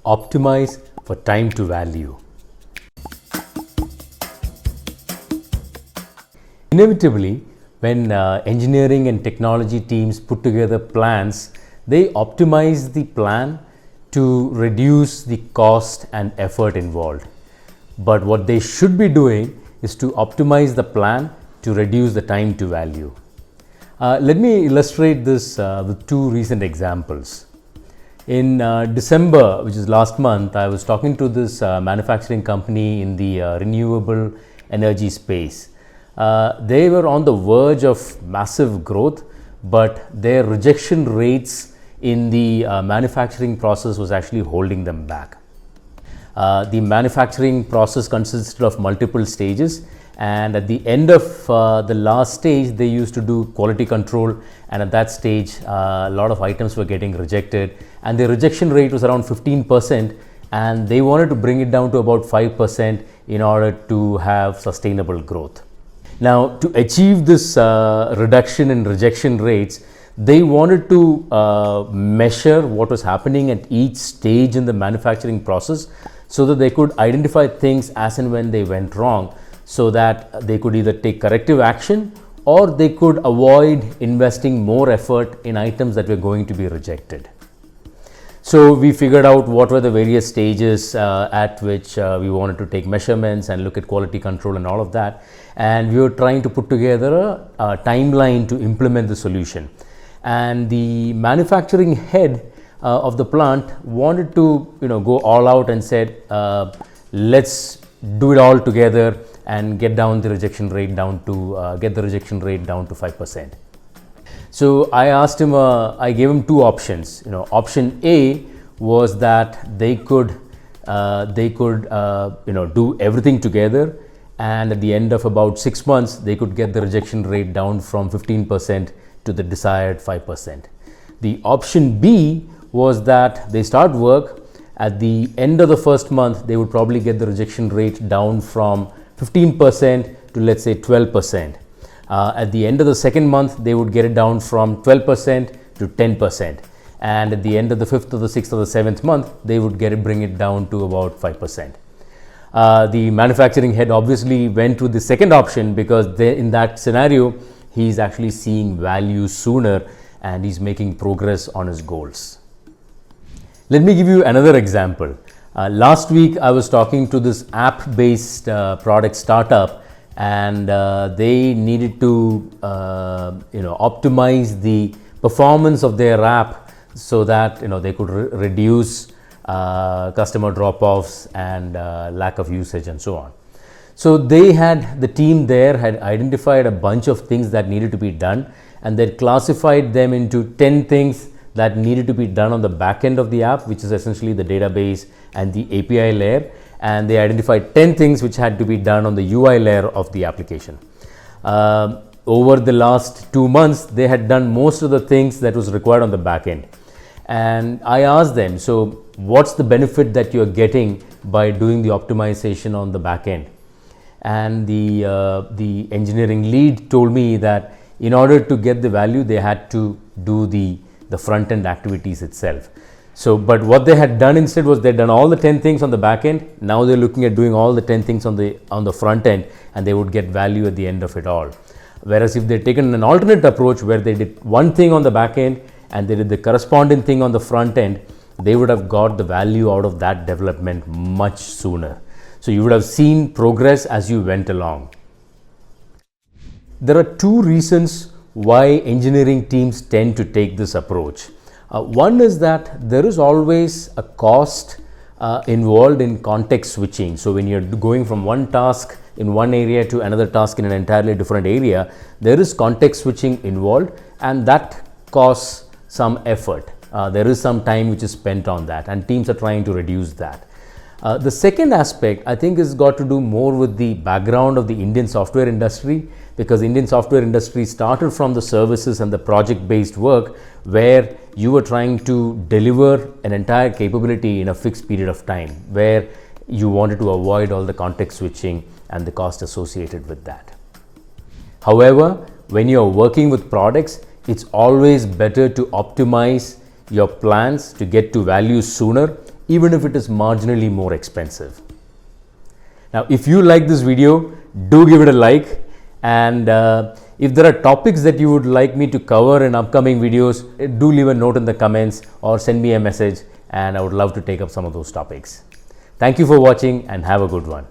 Optimize for time to value. Inevitably, when engineering and technology teams put together plans, they optimize the plan to reduce the cost and effort involved. But what they should be doing is to optimize the plan to reduce the time to value. Let me illustrate this with two recent examples. In December, which is last month, I was talking to this manufacturing company in the renewable energy space. They were on the verge of massive growth, but their rejection rates in the manufacturing process was actually holding them back. The manufacturing process consisted of multiple stages, and at the end of the last stage, they used to do quality control, and at that stage, a lot of items were getting rejected, and the rejection rate was around 15%, and they wanted to bring it down to about 5% in order to have sustainable growth. Now, to achieve this reduction in rejection rates, they wanted to measure what was happening at each stage in the manufacturing process so that they could identify things as and when they went wrong, so that they could either take corrective action or they could avoid investing more effort in items that were going to be rejected. So we figured out what were the various stages at which we wanted to take measurements and look at quality control and all of that, and we were trying to put together a timeline to implement the solution. And the manufacturing head of the plant wanted to go all out and said, let's do it all together and get down the rejection rate down to get the rejection rate down to 5%. So I asked him, I gave him two options. Option A was that they could do everything together, and at the end of about 6 months, they could get the rejection rate down from 15% to the desired 5%. The option B was that they start work. At the end of the first month, they would probably get the rejection rate down from 15% to, let's say, 12%. At the end of the second month, they would get it down from 12% to 10%. And at the end of the fifth or the sixth or the seventh month, they would bring it down to about 5%. The manufacturing head obviously went with the second option because in that scenario, he's actually seeing value sooner and he's making progress on his goals. Let me give you another example. Last week, I was talking to this app-based product startup, and they needed to optimize the performance of their app so that they could reduce customer drop-offs and lack of usage and so on. So the team there had identified a bunch of things that needed to be done, and they classified them into 10 things that needed to be done on the back end of the app, which is essentially the database and the API layer, and they identified 10 things which had to be done on the UI layer of the application. Over the last 2 months, they had done most of the things that was required on the back end. And I asked them, so what's the benefit that you're getting by doing the optimization on the back end? And the engineering lead told me that in order to get the value, they had to do the front end activities itself. So, but what they had done instead was they'd done all the 10 things on the back end. Now they're looking at doing all the 10 things on the front end, and they would get value at the end of it all. Whereas if they'd taken an alternate approach where they did one thing on the back end and they did the corresponding thing on the front end, they would have got the value out of that development much sooner. So you would have seen progress as you went along. There are two reasons why engineering teams tend to take this approach. One is that there is always a cost involved in context switching. So when you're going from one task in one area to another task in an entirely different area, there is context switching involved, and that costs some effort. There is some time which is spent on that, and teams are trying to reduce that. The second aspect, I think, has got to do more with the background of the Indian software industry, because Indian software industry started from the services and the project-based work where you were trying to deliver an entire capability in a fixed period of time, where you wanted to avoid all the context switching and the cost associated with that. However, when you're working with products, it's always better to optimize your plans to get to value sooner even if it is marginally more expensive. Now, if you like this video, do give it a like, and if there are topics that you would like me to cover in upcoming videos, do leave a note in the comments or send me a message, and I would love to take up some of those topics. Thank you for watching and have a good one.